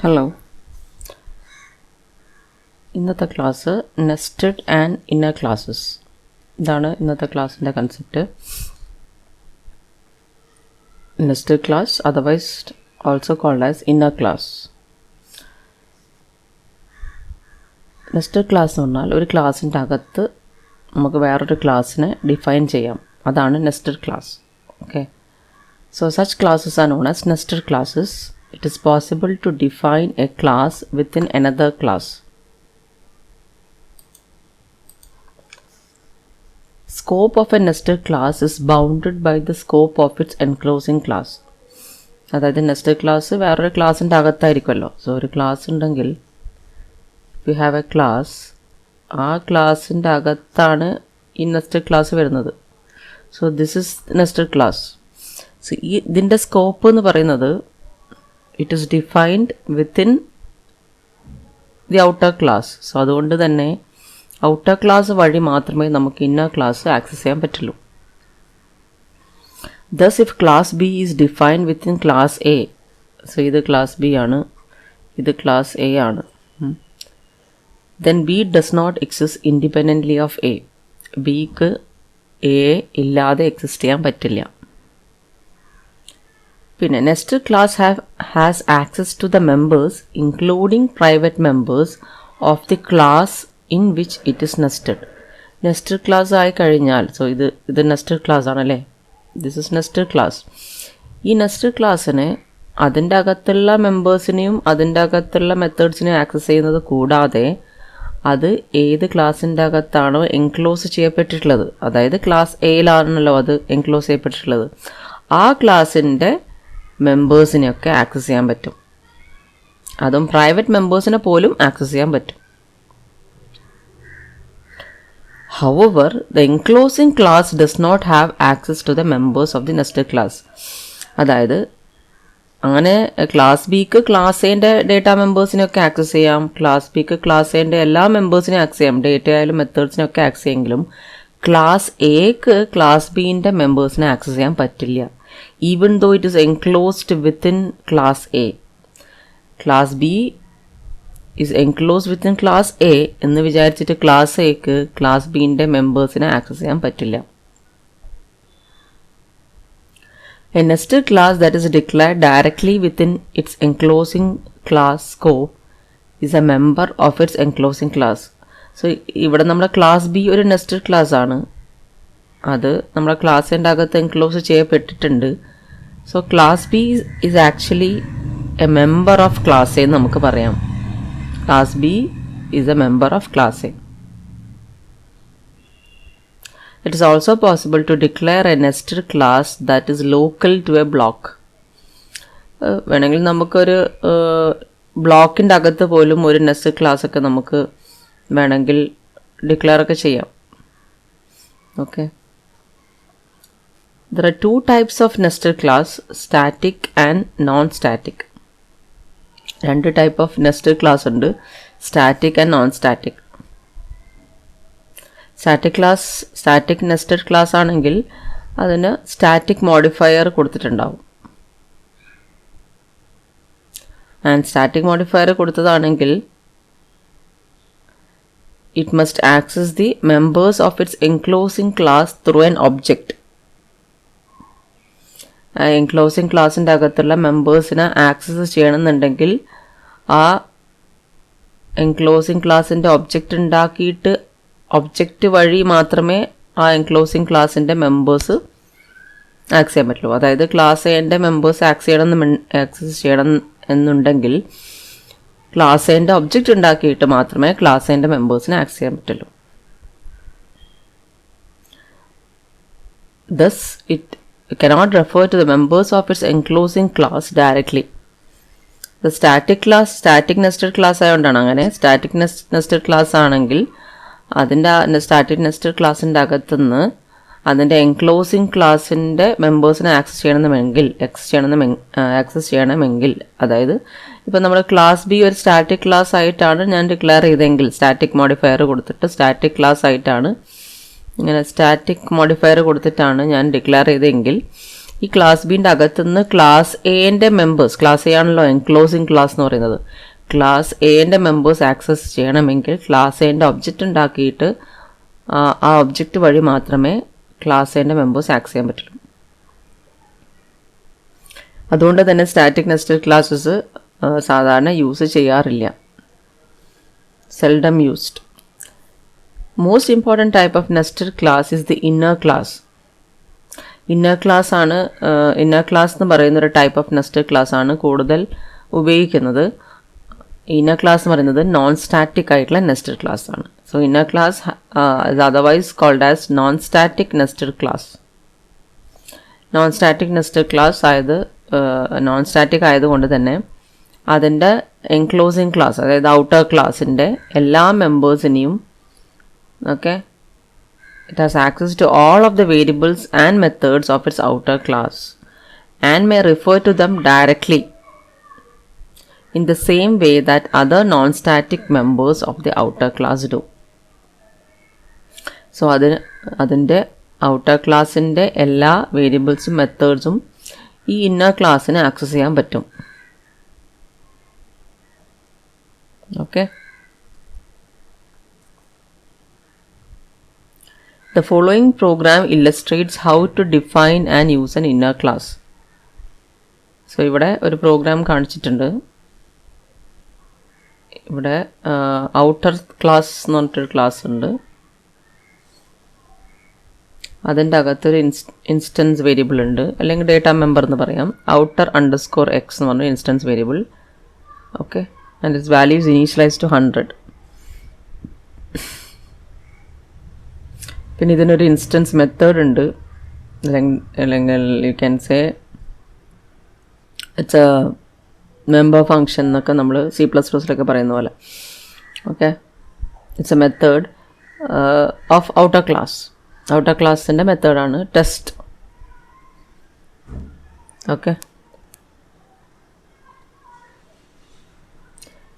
Hello, ഇന്നത്തെ class nested and inner classes. ഇതാണ് ഇന്നത്തെ ക്ലാസ്സിൻ്റെ concept. Nested class, otherwise also called as inner class. Nested class എന്ന് പറഞ്ഞാൽ ഒരു ക്ലാസ്സിൻ്റെ അകത്ത് നമുക്ക് വേറൊരു ക്ലാസ്സിനെ ഡിഫൈൻ ചെയ്യാം. അതാണ് nested class. Okay, so such classes R known as nested classes. It is possible to define a class within another class. Scope of a nested class is bounded by the scope of its enclosing class. അതായത് nested class വേറൊരു ക്ലാസ്സിൻ്റെ അകത്തായിരിക്കുമല്ലോ. So ഒരു class ഉണ്ടെങ്കിൽ you have A class, ആ ക്ലാസ്സിൻ്റെ അകത്താണ് ഈ nested class വരുന്നത്. So this is nested class. So ഇതിൻ്റെ സ്കോപ്പ് എന്ന് പറയുന്നത് it is defined within the outer class. So അതുകൊണ്ട് തന്നെ ഔട്ടർ ക്ലാസ് വഴി മാത്രമേ നമുക്ക് ഇന്നർ ക്ലാസ് ആക്സസ് ചെയ്യാൻ പറ്റുള്ളൂ. Thus if class B is defined within class A, so ഇത് ക്ലാസ് B ആണ്, ഇത് ക്ലാസ് A ആണ്, then B does not exist independently of A. Bക്ക് A ഇല്ലാതെ എക്സിസ്റ്റ് ചെയ്യാൻ പറ്റില്ല. പിന്നെ nested class has access to the members including private members of the class in which it is nested. Nested class ആയി കഴിഞ്ഞാൽ, so ഇത് nested class ആണല്ലേ, this is nested class. ഈ നെസ്റ്റഡ് ക്ലാസ്സിനെ അതിൻ്റെ അകത്തുള്ള മെമ്പേഴ്സിനെയും അതിൻ്റെ അകത്തുള്ള മെത്തേഡ്സിനെയും ആക്സസ് ചെയ്യുന്നത് കൂടാതെ അത് ഏത് ക്ലാസ്സിൻ്റെ അകത്താണോ എൻക്ലോസ് ചെയ്യപ്പെട്ടിട്ടുള്ളത്, അതായത് ക്ലാസ് എയിലാണല്ലോ അത് എൻക്ലോസ് ചെയ്യപ്പെട്ടിട്ടുള്ളത്, ആ ക്ലാസ്സിൻ്റെ മെമ്പേഴ്സിനെയൊക്കെ ആക്സസ് ചെയ്യാൻ പറ്റും. അതും പ്രൈവറ്റ് മെമ്പേഴ്സിനെ പോലും ആക്സസ് ചെയ്യാൻ പറ്റും. However, the enclosing class does not have access to the members of the nested class. അതായത് അങ്ങനെ ക്ലാസ് ബിക്ക് ക്ലാസ് എന്റെ ഡേറ്റ മെമ്പേഴ്സിനെയൊക്കെ ആക്സസ് ചെയ്യാം, ക്ലാസ് ബിക്ക് ക്ലാസ് എന്റെ എല്ലാ മെമ്പേഴ്സിനെയും ആക്സസ് ചെയ്യാം, ഡേറ്റ ആയാലും മെത്തേഡ്സിനെയൊക്കെ ആക്സസ് ചെയ്യുമെങ്കിലും ക്ലാസ് എക്ക് ക്ലാസ് ബിന്റെ മെമ്പേഴ്സിനെ ആക്സസ് ചെയ്യാൻ പറ്റില്ല. Even though it is enclosed within class A. Class B is enclosed within class A എന്ന് വിചാരിച്ചിട്ട് ക്ലാസ് എക്ക് ക്ലാസ് ബിന്റെ മെമ്പേഴ്സിനെ ആക്സസ് ചെയ്യാൻ പറ്റില്ല. A nested class that is declared directly within its enclosing class scope is a member of its enclosing class. So ഇവിടെ നമ്മുടെ class B ഒരു nested class ആണ്, അത് നമ്മുടെ ക്ലാസ്സിൻ്റെ അകത്ത് എൻക്ലോസ് ചെയ്യപ്പെട്ടിട്ടുണ്ട്. So class B is actually a member of class A എന്ന് നമുക്ക് പറയാം. Class B is a member of class A. It is also possible to declare a nested class that is local to a block. വേണമെങ്കിൽ നമുക്കൊരു ബ്ലോക്കിൻ്റെ അകത്ത് പോലും ഒരു nested class ഒക്കെ നമുക്ക് വേണമെങ്കിൽ ഡിക്ലെയർ ഒക്കെ ചെയ്യാം. Okay, there are two types of nested class, static and non-static. രണ്ട് ടൈപ്പ് ഓഫ് നെസ്റ്റഡ് ക്ലാസ് ഉണ്ട്, static and non static. Static nested class ആണെങ്കിൽ അതിന് സ്റ്റാറ്റിക് മോഡിഫയർ കൊടുത്തിട്ടുണ്ടാവും. ആൻഡ് സ്റ്റാറ്റിക് മോഡിഫയർ കൊടുത്തതാണെങ്കിൽ it must access the members of its enclosing class through an object. Enclosing ക്ലാസ്സിൻ്റെ അകത്തുള്ള മെമ്പേഴ്സിനെ access ചെയ്യണമെന്നുണ്ടെങ്കിൽ ആ എൻക്ലോസിങ് ക്ലാസ്സിൻ്റെ ഒബ്ജക്റ്റ് ഉണ്ടാക്കിയിട്ട് ഒബ്ജക്റ്റ് വഴി മാത്രമേ ആ എൻക്ലോസിങ് ക്ലാസ്സിൻ്റെ മെമ്പേഴ്സ് ആക്സസ് ചെയ്യാൻ പറ്റുള്ളൂ. അതായത് ക്ലാസ് എൻ്റെ മെമ്പേഴ്സ് ആക്സസ് ചെയ്യണം എന്നുണ്ടെങ്കിൽ ക്ലാസ് എൻ്റെ ഒബ്ജക്റ്റ് ഉണ്ടാക്കിയിട്ട് മാത്രമേ ക്ലാസ് എൻ്റെ മെമ്പേഴ്സിനെ ആക്സസ് ചെയ്യാൻ പറ്റുള്ളൂ. Thus, it cannot refer to the members of its enclosing class directly. The static nested class ആയതുകൊണ്ടാണ് അങ്ങനെ. സ്റ്റാറ്റിക് നെസ്റ്റഡ് ക്ലാസ് ആണെങ്കിൽ അതിൻ്റെ സ്റ്റാറ്റിക് നെസ്റ്റഡ് ക്ലാസ്സിൻ്റെ അകത്തുനിന്ന് അതിൻ്റെ എൻക്ലോസിങ് ക്ലാസ്സിൻ്റെ മെമ്പേഴ്സിനെ ആക്സസ് ചെയ്യണമെങ്കിൽ അതായത് ഇപ്പം നമ്മുടെ ക്ലാസ് ബി ഒരു സ്റ്റാറ്റിക് ക്ലാസ് ആയിട്ടാണ് ഞാൻ ഡിക്ലെയർ ചെയ്തെങ്കിൽ, സ്റ്റാറ്റിക് മോഡിഫയർ കൊടുത്തിട്ട് സ്റ്റാറ്റിക് ക്ലാസ് ആയിട്ടാണ് ഇങ്ങനെ സ്റ്റാറ്റിക് മോഡിഫയർ കൊടുത്തിട്ടാണ് ഞാൻ ഡിക്ലെയർ ചെയ്തെങ്കിൽ ഈ ക്ലാസ് ബിൻ്റെ അകത്തുനിന്ന് ക്ലാസ് എൻ്റെ മെമ്പേഴ്സ്, ക്ലാസ് എ ആണല്ലോ എൻക്ലോസിങ് ക്ലാസ് എന്ന് പറയുന്നത്, ക്ലാസ് എൻ്റെ മെമ്പേഴ്സ് ആക്സസ് ചെയ്യണമെങ്കിൽ ക്ലാസ് എൻ്റെ ഒബ്ജക്റ്റ് ഉണ്ടാക്കിയിട്ട് ആ ഒബ്ജക്റ്റ് വഴി മാത്രമേ ക്ലാസ് എൻ്റെ മെമ്പേഴ്സ് ആക്സസ് ചെയ്യാൻ പറ്റുള്ളൂ. അതുകൊണ്ട് തന്നെ സ്റ്റാറ്റിക് നെസ്റ്റഡ് ക്ലാസ്സസ് സാധാരണ യൂസ് ചെയ്യാറില്ല, seldom used. Most important type of nested class is the inner class. Inner class ആണ്, ഇന്നർ ക്ലാസ് എന്ന് പറയുന്ന ഒരു ടൈപ്പ് ഓഫ് നെസ്റ്റഡ് ക്ലാസ് ആണ് കൂടുതൽ ഉപയോഗിക്കുന്നത്. ഇന്നർ ക്ലാസ് എന്ന് പറയുന്നത് നോൺ സ്റ്റാറ്റിക് ആയിട്ടുള്ള നെസ്റ്റഡ് ക്ലാസ് ആണ്. So inner class is otherwise called as non static nested class. Non static nested class non static ആയതുകൊണ്ട് തന്നെ അതിൻ്റെ എൻക്ലോസിങ് ക്ലാസ്, അതായത് ഔട്ടർ ക്ലാസിൻ്റെ എല്ലാ മെമ്പേഴ്സിനെയും it has access to all of the variables and methods of its outer class and may refer to them directly in the same way that other non-static members of the outer class do. So അതിൻ്റെ outer ക്ലാസിൻ്റെ എല്ലാ വേരിയബിൾസും മെത്തേഡ്സും ഈ inner ക്ലാസ്സിന് access ചെയ്യാൻ പറ്റും. Okay. The following program illustrates how to define and use an inner class. So ഇവിടെ ഒരു programme കാണിച്ചിട്ടുണ്ട്. ഇവിടെ ഔട്ടർ ക്ലാസ് എന്ന് പറഞ്ഞിട്ടൊരു ക്ലാസ് ഉണ്ട്. അതിൻ്റെ അകത്തൊരു ഇൻസ്റ്റൻസ് വേരിയബിൾ ഉണ്ട്, അല്ലെങ്കിൽ ഡേറ്റ മെമ്പർ എന്ന് പറയാം. outer_x എന്ന് പറഞ്ഞ instance variable. Okay, and its values initialize to 100. പിന്നെ ഇതിനൊരു ഇൻസ്റ്റൻസ് മെത്തേഡ് ഉണ്ട്, അല്ലെങ്കിൽ you can say it's a member function എന്നൊക്കെ നമ്മൾ C++ലൊക്കെ പറയുന്ന പോലെ. Okay, it's a method of outer class. Outer ക്ലാസിൻ്റെ മെത്തേഡാണ് ടെസ്റ്റ്. ഓക്കെ,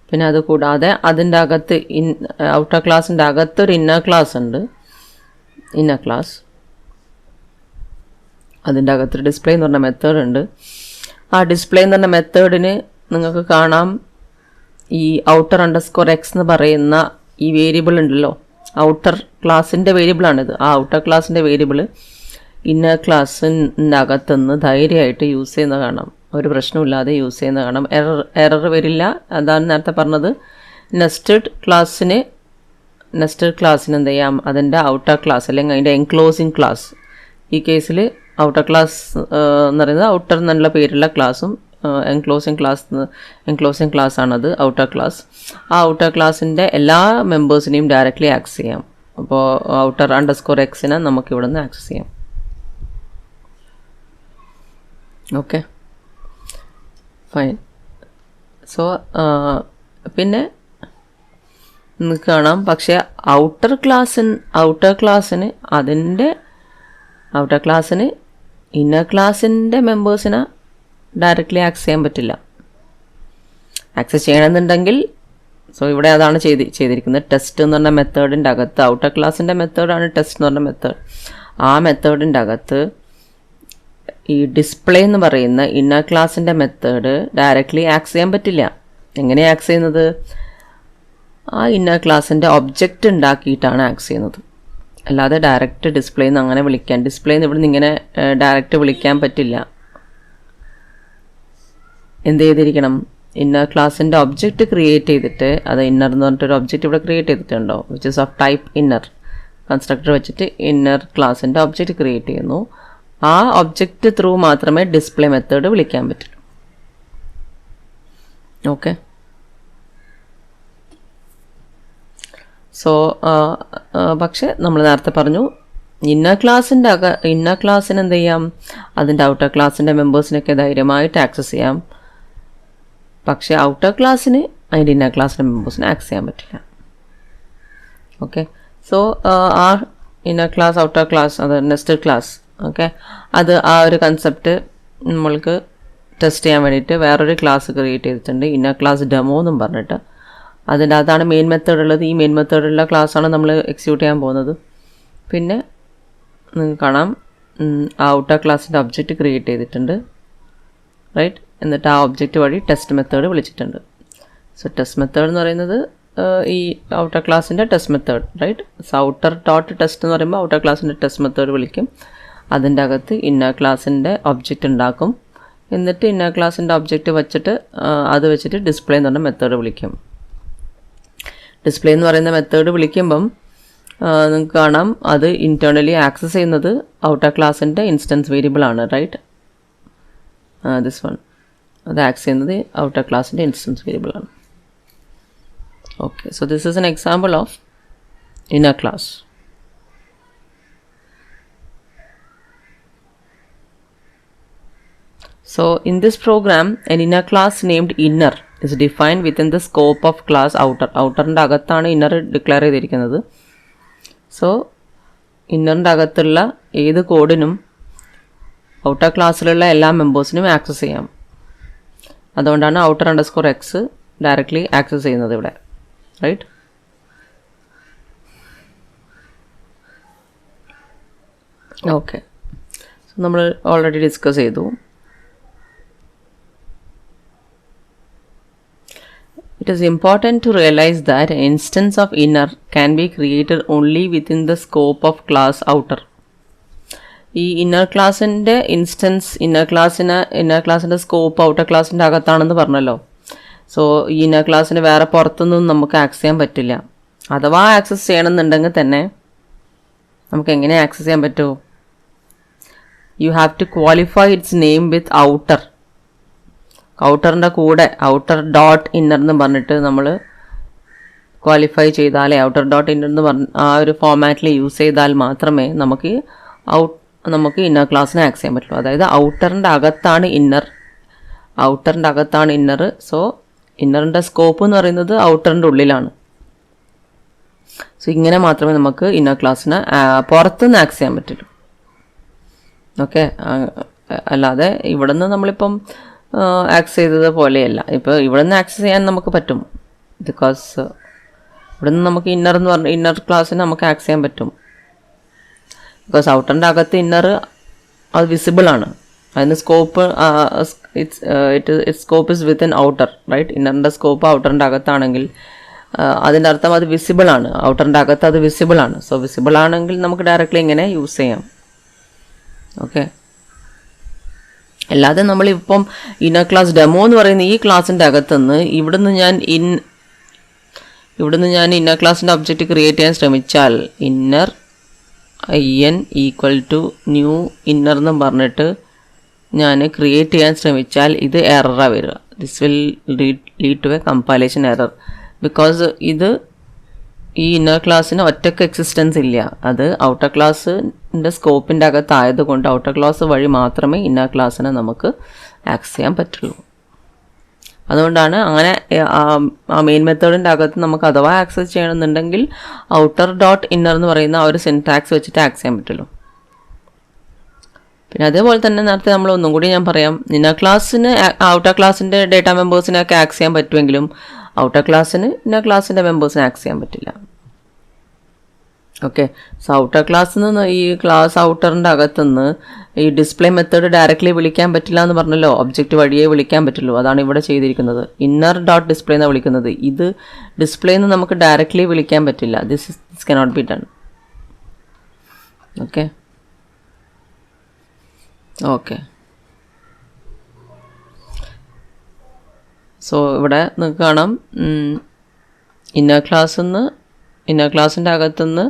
പിന്നെ അതുകൂടാതെ അതിൻ്റെ അകത്ത് ഔട്ടർ ക്ലാസിൻ്റെ അകത്തൊരു ഇന്നർ ക്ലാസ് ഉണ്ട്. ഇന്നർ ക്ലാസ്, അതിൻ്റെ അകത്തൊരു ഡിസ്പ്ലേ എന്ന് പറഞ്ഞ മെത്തേഡ് ഉണ്ട്. ആ ഡിസ്പ്ലേ എന്ന് പറഞ്ഞ മെത്തേഡിന് നിങ്ങൾക്ക് കാണാം ഈ outer_x എന്ന് പറയുന്ന ഈ വേരിയബിൾ ഉണ്ടല്ലോ, ഔട്ടർ ക്ലാസിൻ്റെ വേരിയബിളാണിത്. ആ ഔട്ടർ ക്ലാസിൻ്റെ വേരിയബിൾ ഇന്നർ ക്ലാസ്സിൻ്റെ അകത്തുനിന്ന് ധൈര്യമായിട്ട് യൂസ് ചെയ്യുന്ന കാണാം, ഒരു പ്രശ്നമില്ലാതെ യൂസ് ചെയ്യുന്ന കാണാം. എറർ വരില്ല. അതാണ് നേരത്തെ പറഞ്ഞത്, നെസ്റ്റഡ് ക്ലാസ്സിന് എന്ത് ചെയ്യാം, അതിൻ്റെ ഔട്ടർ ക്ലാസ് അല്ലെങ്കിൽ അതിൻ്റെ എൻക്ലോസിങ് ക്ലാസ്. ഈ കേസിൽ ഔട്ടർ ക്ലാസ് എന്ന് പറയുന്നത് ഔട്ടർ എന്നുള്ള പേരുള്ള ക്ലാസ്സും എൻക്ലോസിങ് ക്ലാസ് ആണത് ഔട്ടർ ക്ലാസ്. ആ ഔട്ടർ ക്ലാസ്സിൻ്റെ എല്ലാ മെമ്പേഴ്സിനെയും ഡയറക്റ്റ്ലി ആക്സസ് ചെയ്യാം. അപ്പോൾ outer_x നമുക്ക് ഇവിടെ നിന്ന് ആക്സസ് ചെയ്യാം. Okay, fine. സോ പിന്നെ നിങ്ങൾക്ക് കാണാം, പക്ഷേ ഔട്ടർ ക്ലാസ്സിന് ഇന്നർ ക്ലാസ്സിൻ്റെ മെമ്പേഴ്സിനെ ഡയറക്റ്റ്ലി ആക്സസ് ചെയ്യാൻ പറ്റില്ല. ആക്സസ് ചെയ്യണമെന്നുണ്ടെങ്കിൽ ഇവിടെ അതാണ് ചെയ്തിരിക്കുന്നത്. ടെസ്റ്റ് എന്ന് പറഞ്ഞ മെത്തേഡിൻ്റെ അകത്ത്, ഔട്ടർ ക്ലാസ്സിൻ്റെ മെത്തേഡാണ് ടെസ്റ്റ് എന്ന് പറഞ്ഞ മെത്തേഡ്. ആ മെത്തേഡിൻ്റെ അകത്ത് ഈ ഡിസ്പ്ലേ എന്ന് പറയുന്ന ഇന്നർ ക്ലാസ്സിൻ്റെ മെത്തേഡ് ഡയറക്റ്റ്ലി ആക്സസ് ചെയ്യാൻ പറ്റില്ല. എങ്ങനെയാണ് ആക്സസ് ചെയ്യുന്നത്? ആ ഇന്നർ ക്ലാസ്സിൻ്റെ ഒബ്ജക്റ്റ് ഉണ്ടാക്കിയിട്ടാണ് ആക്സസ് ചെയ്യുന്നത്. അല്ലാതെ ഡയറക്റ്റ് ഡിസ്പ്ലേന്ന് അങ്ങനെ ഡിസ്പ്ലേന്ന് ഇവിടെ നിന്ന് ഇങ്ങനെ ഡയറക്റ്റ് വിളിക്കാൻ പറ്റില്ല. എന്ത് ചെയ്തിരിക്കണം? ഇന്നർ ക്ലാസ്സിൻ്റെ ഒബ്ജക്റ്റ് ക്രിയേറ്റ് ചെയ്തിട്ട്, അത് ഇന്നർ എന്ന് പറഞ്ഞിട്ടൊരു ഒബ്ജക്റ്റ് ഇവിടെ ക്രിയേറ്റ് ചെയ്തിട്ടുണ്ടോ, which is of type inner. Constructor വെച്ചിട്ട് ഇന്നർ ക്ലാസ്സിൻ്റെ ഒബ്ജക്റ്റ് ക്രിയേറ്റ് ചെയ്യുന്നു. ആ ഒബ്ജക്റ്റ് ത്രൂ മാത്രമേ ഡിസ്പ്ലേ മെത്തേഡ് വിളിക്കാൻ പറ്റുള്ളൂ. ഓക്കെ, സോ പക്ഷെ നമ്മൾ നേരത്തെ പറഞ്ഞു, ഇന്നർ ക്ലാസ്സിന് എന്ത് ചെയ്യാം, അതിൻ്റെ ഔട്ടർ ക്ലാസ്സിൻ്റെ മെമ്പേഴ്സിനൊക്കെ ധൈര്യമായിട്ട് ആക്സസ് ചെയ്യാം. പക്ഷേ ഔട്ടർ ക്ലാസ്സിന് അതിൻ്റെ ഇന്നർ ക്ലാസ്സിൻ്റെ മെമ്പേഴ്സിനെ ആക്സസ് ചെയ്യാൻ പറ്റില്ല. ഓക്കെ, സോ ആ ഇന്നർ ക്ലാസ് ഔട്ടർ ക്ലാസ്, അത് നെസ്റ്റഡ് ക്ലാസ്. ഓക്കെ, അത് ആ ഒരു കൺസെപ്റ്റ് നമ്മൾക്ക് ടെസ്റ്റ് ചെയ്യാൻ വേണ്ടിയിട്ട് വേറൊരു ക്ലാസ് ക്രിയേറ്റ് ചെയ്തിട്ടുണ്ട്, ഇന്നർ ക്ലാസ് ഡെമോ എന്നും പറഞ്ഞിട്ട്. അതാണ് മെയിൻ മെത്തേഡ് ഉള്ളത്. ഈ മെയിൻ മെത്തേഡുള്ള ക്ലാസ്സാണ് നമ്മൾ എക്സിക്യൂട്ട് ചെയ്യാൻ പോകുന്നത്. പിന്നെ നിങ്ങൾക്ക് കാണാം ഔട്ടർ ക്ലാസ്സിൻ്റെ ഒബ്ജക്റ്റ് ക്രിയേറ്റ് ചെയ്തിട്ടുണ്ട്, റൈറ്റ്. എന്നിട്ട് ആ ഒബ്ജക്റ്റ് വഴി ടെസ്റ്റ് മെത്തേഡ് വിളിച്ചിട്ടുണ്ട്. സോ ടെസ്റ്റ് മെത്തേഡ് എന്ന് പറയുന്നത് ഈ ഔട്ടർ ക്ലാസ്സിൻ്റെ test method, right. So outer dot test എന്ന് പറയുമ്പോൾ ഔട്ടർ ക്ലാസ്സിൻ്റെ ടെസ്റ്റ് മെത്തേഡ് വിളിക്കും. അതിൻ്റെ അകത്ത് ഇന്നർ ക്ലാസ്സിൻ്റെ ഒബ്ജക്റ്റ് ഉണ്ടാക്കും. എന്നിട്ട് ഇന്നർ ക്ലാസ്സിൻ്റെ ഒബ്ജക്റ്റ് വെച്ചിട്ട് അത് വെച്ചിട്ട് ഡിസ്പ്ലേ എന്ന് പറഞ്ഞ മെത്തേഡ് വിളിക്കും. ഡിസ്പ്ലേ എന്ന് പറയുന്ന മെത്തേഡ് വിളിക്കുമ്പം നിങ്ങൾക്ക് കാണാം അത് ഇൻറ്റേർണലി ആക്സസ് ചെയ്യുന്നത് ഔട്ടർ ക്ലാസ്സിൻ്റെ ഇൻസ്റ്റൻസ് വേരിയബിൾ ആണ്, റൈറ്റ്. ദിസ് വൺ അത് ആക്സസ് ചെയ്യുന്നത് ഔട്ടർ ക്ലാസ്സിൻ്റെ ഇൻസ്റ്റൻസ് വേരിയബിൾ ആണ്. Okay, so this is an example of inner class. So in this program, an inner class named inner is defined within the scope of class outer. ഔട്ടറിൻ്റെ അകത്താണ് inner declare ചെയ്തിരിക്കുന്നത്. So ഇന്നറിൻ്റെ അകത്തുള്ള ഏത് കോഡിനും outer ക്ലാസ്സിലുള്ള എല്ലാ മെമ്പേഴ്സിനും access ചെയ്യാം. അതുകൊണ്ടാണ് outer underscore X directly access ചെയ്യുന്നത് ഇവിടെ, റൈറ്റ്. ഓക്കെ, സോ നമ്മൾ ഓൾറെഡി ഡിസ്കസ് ചെയ്തു. It is important to realize that an instance of inner can be created only within the scope of class outer. ഈ inner ക്ലാസ്സിൻ്റെ instance inner ക്ലാസ്സിൻ്റെ scope outer ക്ലാസ്സിൻ്റെ അകത്താണെന്ന് പറഞ്ഞല്ലോ. So ഈ inner ക്ലാസ്സിന് വേറെ പുറത്തൊന്നും നമുക്ക് ആക്സസ് ചെയ്യാൻ പറ്റില്ല. അഥവാ ആക്സസ് ചെയ്യണമെന്നുണ്ടെങ്കിൽ തന്നെ നമുക്ക് എങ്ങനെ ആക്സസ് ചെയ്യാൻ പറ്റുമോ? You have to qualify its name with outer. ഔട്ടറിൻ്റെ കൂടെ ഔട്ടർ ഡോട്ട് ഇന്നർ എന്ന് പറഞ്ഞിട്ട് നമ്മൾ ക്വാളിഫൈ ചെയ്താലേ, ഔട്ടർ ഡോട്ട് ഇന്നർ എന്ന് പറഞ്ഞ ആ ഒരു ഫോമാറ്റിൽ യൂസ് ചെയ്താൽ മാത്രമേ നമുക്ക് ഇന്നർ ക്ലാസ്സിനെ ആക്സസ് ചെയ്യാൻ പറ്റുള്ളൂ. അതായത് ഔട്ടറിൻ്റെ അകത്താണ് ഇന്നർ. സോ ഇന്നറിൻ്റെ സ്കോപ്പ് എന്ന് പറയുന്നത് ഔട്ടറിൻ്റെ ഉള്ളിലാണ്. സോ ഇങ്ങനെ മാത്രമേ നമുക്ക് ഇന്നർ ക്ലാസ്സിനെ പുറത്തുനിന്ന് ആക്സസ് ചെയ്യാൻ പറ്റുള്ളൂ. ഓക്കെ, അല്ലാതെ ഇവിടെ നിന്ന് നമ്മളിപ്പം ആക്സസ് ചെയ്തത് പോലെയല്ല. ഇപ്പോൾ ഇവിടെ നിന്ന് ആക്സസ് ചെയ്യാൻ നമുക്ക് പറ്റും, ബിക്കോസ് ഇവിടെ നിന്ന് നമുക്ക് ഇന്നർ ക്ലാസ്സിന് നമുക്ക് ആക്സസ് ചെയ്യാൻ പറ്റും. ബിക്കോസ് ഔട്ടറിൻ്റെ അകത്ത് ഇന്നർ അത് വിസിബിളാണ്. അതിന് scope scope is within outer, right. ഇന്നറിൻ്റെ സ്കോപ്പ് ഔട്ടറിൻ്റെ അകത്താണെങ്കിൽ അതിൻ്റെ അർത്ഥം അത് വിസിബിളാണ്. ഔട്ടറിൻ്റെ അകത്ത് അത് വിസിബിളാണ്. സോ വിസിബിൾ ആണെങ്കിൽ നമുക്ക് ഡയറക്റ്റ്ലി ഇങ്ങനെ യൂസ് ചെയ്യാം. ഓക്കെ, അല്ലാതെ നമ്മളിപ്പം ഇന്നർ ക്ലാസ് ഡെമോ എന്ന് പറയുന്ന ഈ ക്ലാസ്സിൻ്റെ അകത്തുനിന്ന് ഇവിടുന്ന് ഞാൻ ഇന്നർ ക്ലാസ്സിൻ്റെ ഒബ്ജക്റ്റ് ക്രിയേറ്റ് ചെയ്യാൻ ശ്രമിച്ചാൽ inner IN equal to new inner എന്നും പറഞ്ഞിട്ട് ഞാൻ ക്രിയേറ്റ് ചെയ്യാൻ ശ്രമിച്ചാൽ ഇത് എററാണ് വരിക. This will lead to a compilation error. Because ഈ ഇന്നർ ക്ലാസ്സിന് ഒറ്റയ്ക്ക് എക്സിസ്റ്റൻസ് ഇല്ല. അത് ഔട്ടർ ക്ലാസ്സിൻ്റെ സ്കോപ്പിൻ്റെ അകത്തായതുകൊണ്ട് ഔട്ടർ ക്ലാസ് വഴി മാത്രമേ ഇന്നർ ക്ലാസ്സിനെ നമുക്ക് ആക്സസ് ചെയ്യാൻ പറ്റുള്ളൂ. അതുകൊണ്ടാണ് അങ്ങനെ ആ മെയിൻ മെത്തേഡിൻ്റെ അകത്ത് നമുക്ക് അഥവാ ആക്സസ് ചെയ്യണമെന്നുണ്ടെങ്കിൽ ഔട്ടർ ഡോട്ട് ഇന്നർ എന്ന് പറയുന്ന ആ ഒരു സിൻടാക്സ് വെച്ചിട്ട് ആക്സസ് ചെയ്യാൻ പറ്റുള്ളൂ. പിന്നെ അതേപോലെ തന്നെ നേരത്തെ നമ്മൾ ഒന്നും കൂടി ഞാൻ പറയാം, ഇന്നർ ക്ലാസ്സിന് ഔട്ടർ ക്ലാസ്സിൻ്റെ ഡേറ്റ മെമ്പേഴ്സിനൊക്കെ ആക്സസ് ചെയ്യാൻ പറ്റുമെങ്കിലും ഔട്ടർ ക്ലാസ്സിന് ഇന്നർ ക്ലാസ്സിൻ്റെ മെമ്പേഴ്സിനെ ആക്സസ് ചെയ്യാൻ പറ്റില്ല. ഓക്കെ, സോ ഔട്ടർ ക്ലാസ്സിൽ നിന്ന് ഈ ക്ലാസ് ഔട്ടറിൻ്റെ അകത്തുനിന്ന് ഈ ഡിസ്പ്ലേ മെത്തേഡ് ഡയറക്റ്റ്ലി വിളിക്കാൻ പറ്റില്ല എന്ന് പറഞ്ഞല്ലോ. ഒബ്ജക്റ്റ് വഴിയേ വിളിക്കാൻ പറ്റുള്ളൂ. അതാണ് ഇവിടെ ചെയ്തിരിക്കുന്നത്. ഇന്നർ ഡോട്ട് ഡിസ്പ്ലേ എന്നാണ് വിളിക്കുന്നത്. ഇത് ഡിസ്പ്ലേ എന്ന് നമുക്ക് ഡയറക്റ്റ്ലി വിളിക്കാൻ പറ്റില്ല. This cannot be done. Okay okay so ഇവിടെ നിങ്ങൾക്ക് കാണാം ഇന്നർ ക്ലാസ്സിൻ്റെ അകത്തുനിന്ന്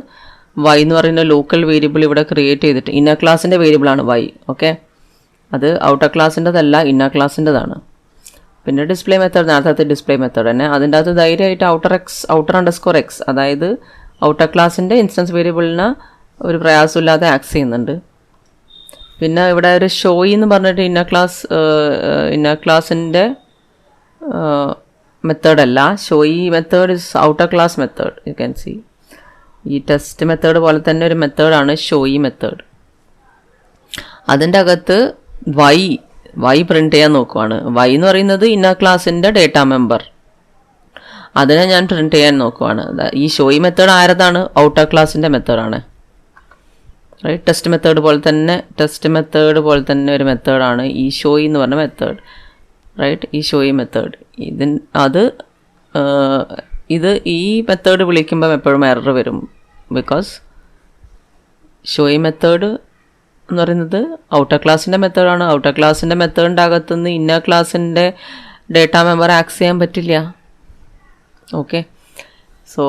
y എന്ന് പറയുന്ന ലോക്കൽ വേരിയബിൾ ഇവിടെ ക്രിയേറ്റ് ചെയ്തിട്ട് ഇന്നർ ക്ലാസ്സിൻ്റെ വേരിയബിളാണ് y. ഓക്കെ, അത് ഔട്ടർ ക്ലാസ്സിൻ്റെതല്ല, ഇന്നർ ക്ലാസ്സിൻ്റെതാണ്. പിന്നെ ഡിസ്പ്ലേ മെത്തേഡ്, നേരത്തെ ഡിസ്പ്ലേ മെത്തേഡ് തന്നെ അതിൻ്റെ അകത്ത് ധൈര്യമായിട്ട് ഔട്ടർ അണ്ടർസ്കോർ എക്സ്, അതായത് ഔട്ടർ ക്ലാസ്സിൻ്റെ ഇൻസ്റ്റൻസ് വേരിയബിളിനെ ഒരു പ്രയാസമില്ലാതെ ആക്സസ് ചെയ്യുന്നുണ്ട്. പിന്നെ ഇവിടെ ഒരു ഷോയി എന്ന് പറഞ്ഞിട്ട് ഇന്നർ ക്ലാസ്സിൻ്റെ മെത്തേഡല്ല. Show method is outer class method. You can see ഈ ടെസ്റ്റ് മെത്തേഡ് പോലെ തന്നെ ഒരു മെത്തേഡാണ് ഷോയി മെത്തേഡ്. അതിൻ്റെ അകത്ത് വൈ പ്രിൻറ്റ് ചെയ്യാൻ നോക്കുവാണ്. വൈ എന്ന് പറയുന്നത് ഇന്നർ ക്ലാസ്സിൻ്റെ ഡേറ്റ മെമ്പർ, അതിനെ ഞാൻ പ്രിൻറ്റ് ചെയ്യാൻ നോക്കുവാണ്. ഈ ഷോയി മെത്തേഡ് ആരതാണ്? ഔട്ടർ ക്ലാസ്സിൻ്റെ മെത്തേഡാണ്. റൈറ്റ്. ടെസ്റ്റ് മെത്തേഡ് പോലെ തന്നെ ഒരു മെത്തേഡാണ് ഈ ഷോയി എന്ന് പറഞ്ഞ മെത്തേഡ്, റൈറ്റ്. ഈ ഷോയി മെത്തേഡ് ഇത് ഈ മെത്തേഡ് വിളിക്കുമ്പം എപ്പോഴും എറർ വരും. ബിക്കോസ് ഷോയി മെത്തേഡ് എന്ന് പറയുന്നത് ഔട്ടർ ക്ലാസ്സിൻ്റെ മെത്തേഡാണ്. ഔട്ടർ ക്ലാസ്സിൻ്റെ മെത്തേഡിൻ്റെ അകത്തുനിന്ന് ഇന്നർ ക്ലാസ്സിൻ്റെ ഡേറ്റ മെമ്പർ ആക്സസ് ചെയ്യാൻ പറ്റില്ല. ഓക്കെ. സോ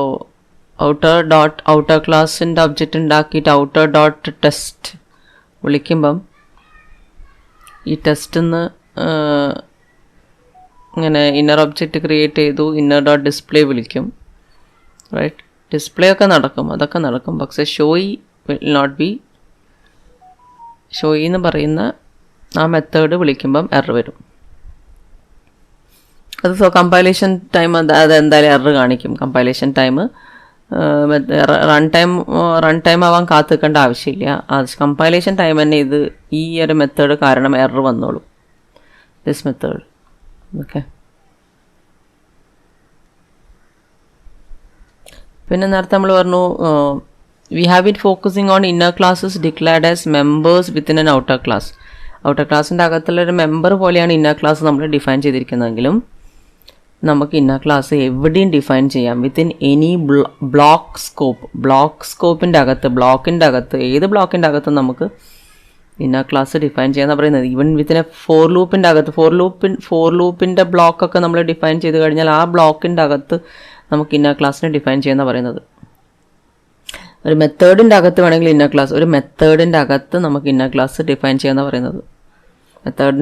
ഔട്ടർ ക്ലാസ്സിൻ്റെ ഒബ്ജക്റ്റ് ഉണ്ടാക്കിയിട്ട് ഔട്ടർ ഡോട്ട് ടെസ്റ്റ് വിളിക്കുമ്പം ഈ ടെസ്റ്റിന്ന് ഇങ്ങനെ ഇന്നർ ഒബ്ജക്റ്റ് ക്രിയേറ്റ് ചെയ്തു, ഇന്നർ ഡോട്ട് ഡിസ്പ്ലേ വിളിക്കും, റൈറ്റ്. ഡിസ്പ്ലേ ഒക്കെ നടക്കും, അതൊക്കെ നടക്കും. പക്ഷേ ഷോയി വിൽ നോട്ട് ബി. ഷോയി എന്ന് പറയുന്ന ആ മെത്തേഡ് വിളിക്കുമ്പം എറർ വരും. അത് കമ്പൈലേഷൻ ടൈം അത് എന്തായാലും എറർ കാണിക്കും. കമ്പൈലേഷൻ ടൈം റൺ ടൈം ആവാൻ കാത്തിക്കേണ്ട ആവശ്യമില്ല. കമ്പൈലേഷൻ ടൈം തന്നെ ഈ ഒരു മെത്തേഡ് കാരണം എറർ വന്നോളൂ, ദിസ് മെത്തേഡ്. ഓക്കെ. പിന്നെ നേരത്തെ നമ്മൾ പറഞ്ഞു we have been focusing on inner classes declared as members within N outer class. Outer ക്ലാസ്സിൻ്റെ അകത്തുള്ളൊരു മെമ്പർ പോലെയാണ് ഇന്നർ ക്ലാസ് നമ്മൾ ഡിഫൈൻ ചെയ്തിരിക്കുന്നതെങ്കിലും നമുക്ക് ഇന്നർ ക്ലാസ് എവിടെയും ഡിഫൈൻ ചെയ്യാം വിത്തിൻ എനി ബ്ലോക്ക് സ്കോപ്പിൻ്റെ അകത്ത് ഏത് ബ്ലോക്കിൻ്റെ അകത്തും നമുക്ക് ഇന്നർ ക്ലാസ് ഡിഫൈൻ ചെയ്യാന്ന് പറയുന്നത്. ഈവൻ വിത്തിൻ എ ഫോർ ലൂപ്പിൻ്റെ അകത്ത് ഫോർ ലൂപ്പിൻ്റെ ബ്ലോക്കൊക്കെ നമ്മൾ ഡിഫൈൻ ചെയ്ത് കഴിഞ്ഞാൽ ആ ബ്ലോക്കിൻ്റെ അകത്ത് നമുക്ക് ഇന്നർ ക്ലാസ്സിനെ ഡിഫൈൻ ചെയ്യുന്ന പറയുന്നത്. ഒരു മെത്തേഡിൻ്റെ അകത്ത് വേണമെങ്കിൽ ഒരു മെത്തേഡിൻ്റെ അകത്ത് നമുക്ക് ഇന്നർ ക്ലാസ് ഡിഫൈൻ ചെയ്യാന്ന് പറയുന്നത്. മെത്തേഡ്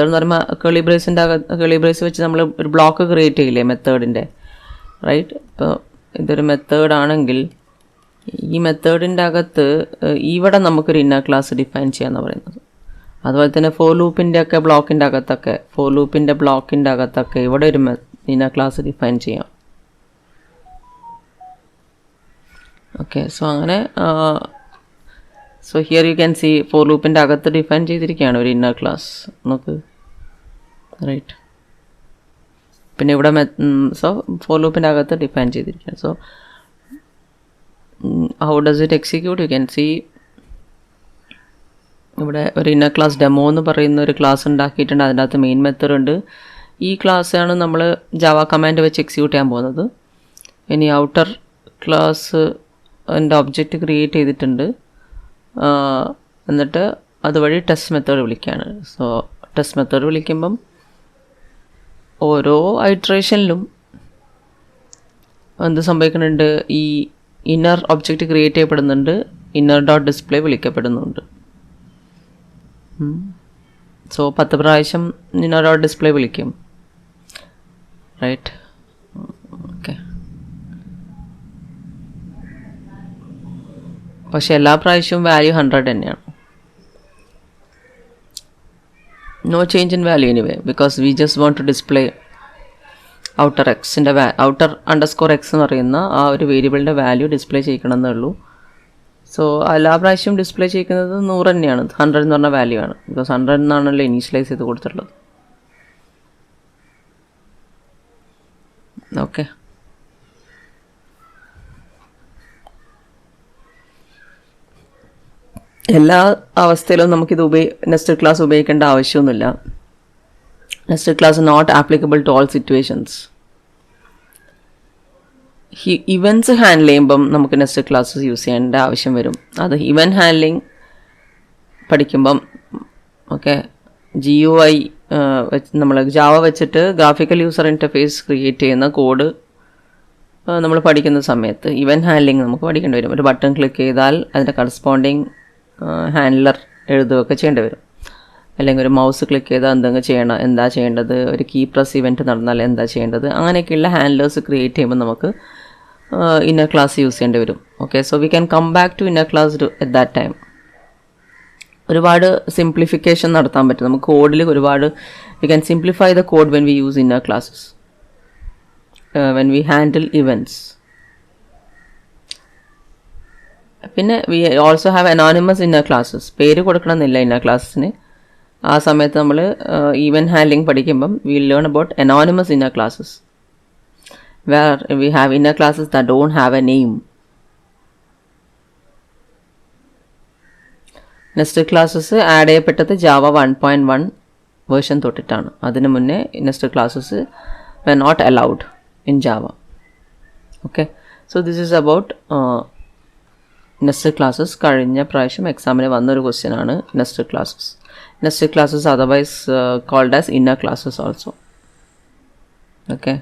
എന്ന് പറയുമ്പോൾ കേളി ബ്രേസ് വെച്ച് നമ്മൾ ഒരു ബ്ലോക്ക് ക്രിയേറ്റ് ചെയ്യില്ലേ മെത്തേഡിൻ്റെ, റൈറ്റ്. ഇപ്പോൾ ഇതൊരു മെത്തേഡാണെങ്കിൽ ഈ മെത്തേഡിൻ്റെ അകത്ത് ഇവിടെ നമുക്കൊരു ഇന്നർ ക്ലാസ് ഡിഫൈൻ ചെയ്യാന്ന് പറയുന്നത്. അതുപോലെ തന്നെ ഫോർ ലൂപ്പിൻ്റെ ബ്ലോക്കിൻ്റെ അകത്തൊക്കെ ഇവിടെ ഒരു ഇന്നർ ക്ലാസ് ഡിഫൈൻ ചെയ്യാം. ഓക്കെ. സോ അങ്ങനെ so here you can see for ലൂപ്പിൻ്റെ അകത്ത് ഡിഫൈൻ ചെയ്തിരിക്കുകയാണ് ഒരു ഇന്നർ ക്ലാസ് നമുക്ക്, റൈറ്റ്. പിന്നെ ഇവിടെ സോ ഫോർ ലൂപ്പിൻ്റെ അകത്ത് ഡിഫൈൻ ചെയ്തിരിക്കുകയാണ്. So how does it execute? U can C ഇവിടെ ഒരു ഇന്നർ ക്ലാസ് ഡെമോ എന്ന് പറയുന്ന ഒരു ക്ലാസ് ഉണ്ടാക്കിയിട്ടുണ്ട്. അതിൻ്റെ അകത്ത് മെയിൻ മെത്തേഡ് ഉണ്ട്. ഈ ക്ലാസ്സാണ് നമ്മൾ ജാവ കമാൻഡ് വെച്ച് എക്സിക്യൂട്ട് ചെയ്യാൻ പോകുന്നത്. ഇനി ഔട്ടർ ക്ലാസ് എൻ്റെ ഒബ്ജക്റ്റ് ക്രിയേറ്റ് ചെയ്തിട്ടുണ്ട്. എന്നിട്ട് അതുവഴി ടെസ്റ്റ് മെത്തേഡ് വിളിക്കുകയാണ്. സോ ടെസ്റ്റ് മെത്തേഡ് വിളിക്കുമ്പം ഓരോ ഐട്രേഷനിലും എന്ത് സംഭവിക്കുന്നുണ്ട്? ഈ ഇന്നർ ഒബ്ജക്റ്റ് ക്രിയേറ്റ് ചെയ്യപ്പെടുന്നുണ്ട്, ഇന്നർ ഡോട്ട് ഡിസ്പ്ലേ വിളിക്കപ്പെടുന്നുണ്ട്. സോ 10 പ്രാവശ്യം ഇന്നർ ഡോട്ട് ഡിസ്പ്ലേ വിളിക്കും, റൈറ്റ്. ഓക്കെ. പക്ഷെ എല്ലാ പ്രാവശ്യവും വാല്യൂ 100 തന്നെയാണ്. No change in value anyway, because we just want to display outer _x എന്ന് പറയുന്ന ആ ഒരു വേരിയബിളിൻ്റെ വാല്യൂ ഡിസ്പ്ലേ ചെയ്യിക്കണമെന്നേ ഉള്ളൂ. സോ എല്ലാ പ്രാവശ്യവും ഡിസ്പ്ലേ ചെയ്യിക്കുന്നത് 100 തന്നെയാണ്. 100 എന്ന് പറഞ്ഞ വാല്യൂ ആണ്, ബിക്കോസ് 100 എന്നാണല്ലോ ഇനീഷ്യലൈസ് ചെയ്ത് കൊടുത്തിട്ടുള്ളത്. ഓക്കെ. എല്ലാ അവസ്ഥയിലും നമുക്കിത് നെസ്റ്റഡ് ക്ലാസ് ഉപയോഗിക്കേണ്ട ആവശ്യമൊന്നുമില്ല. Nested class not applicable to all situations. Events handle ചെയ്യുമ്പം നമുക്ക് നെസ്റ്റഡ് ക്ലാസ്സസ് യൂസ് ചെയ്യേണ്ട ആവശ്യം വരും. അത് ഇവൻറ്റ് ഹാൻഡ്ലിങ് പഠിക്കുമ്പം ഓക്കെ GUI നമ്മൾ ജാവ വെച്ചിട്ട് ഗ്രാഫിക്കൽ യൂസർ ഇൻ്റർഫേസ് ക്രിയേറ്റ് ചെയ്യുന്ന കോഡ് നമ്മൾ പഠിക്കുന്ന സമയത്ത് ഇവൻറ്റ് ഹാൻഡ്ലിങ് നമുക്ക് പഠിക്കേണ്ടി വരും. ഒരു ബട്ടൺ ക്ലിക്ക് ചെയ്താൽ അതിൻ്റെ കറസ്പോണ്ടിങ് ഹാൻഡ്ലർ എഴുതുകയൊക്കെ ചെയ്യേണ്ടി വരും. അല്ലെങ്കിൽ ഒരു മൗസ് ക്ലിക്ക് ചെയ്താൽ എന്താ ചെയ്യേണ്ടത്, ഒരു കീ പ്രസ് ഇവൻറ്റ് നടന്നാൽ എന്താ ചെയ്യേണ്ടത്, അങ്ങനെയൊക്കെയുള്ള ഹാൻഡ്ലേഴ്സ് ക്രിയേറ്റ് ചെയ്യുമ്പോൾ നമുക്ക് ഇന്നർ ക്ലാസ് യൂസ് ചെയ്യേണ്ടി വരും. Okay. So we can come back to inner class at that time. ഒരുപാട് സിംപ്ലിഫിക്കേഷൻ നടത്താൻ പറ്റും നമുക്ക് കോഡിൽ. We can simplify the code when we use inner classes, when we handle events. പിന്നെ we also have anonymous inner classes. പേര് കൊടുക്കണമെന്നില്ല inner ക്ലാസ്സിന്. ആ സമയത്ത് നമ്മൾ ഈവൻറ്റ് ഹാൻഡ്ലിംഗ് പഠിക്കുമ്പം we learn about anonymous inner classes where we have inner classes that don't have a name. Nested classes add ചെയ്യപ്പെട്ടത് Java 1.1 version തൊട്ടിട്ടാണ്. അതിന് മുന്നേ nested classes were not allowed in Java. Okay, so this is about nested classes. കഴിഞ്ഞ പ്രാവശ്യം എക്സാമിന് വന്നൊരു question ആണ് nested classes. Nested classes otherwise called as inner classes also. Okay.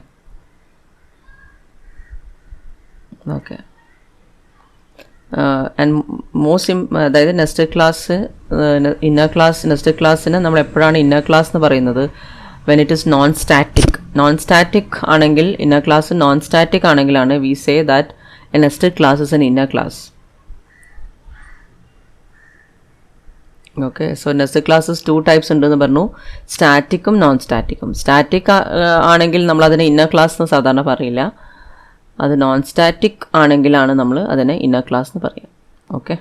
Okay. And അതായത് nested class inner class nested ക്ലാസ്സിന് നമ്മൾ എപ്പോഴാണ് inner class എന്ന് പറയുന്നത്? When it is non static ആണെങ്കിൽ ഇന്നർ ക്ലാസ് നോൺ സ്റ്റാറ്റിക് ആണെങ്കിലാണ് we say that a nested class is an inner class. Okay, so nested classes 2 types ഉണ്ടെന്ന് പറഞ്ഞു, സ്റ്റാറ്റിക്കും non സ്റ്റാറ്റിക്കും. Static ആണെങ്കിൽ നമ്മൾ അതിനെ ഇന്നർ ക്ലാസ് എന്ന് സാധാരണ പറയില്ല, അത് നോൺ സ്റ്റാറ്റിക് ആണെങ്കിലാണ് നമ്മൾ അതിനെ ഇന്നർ ക്ലാസ് എന്ന് പറയുക. ഓക്കെ.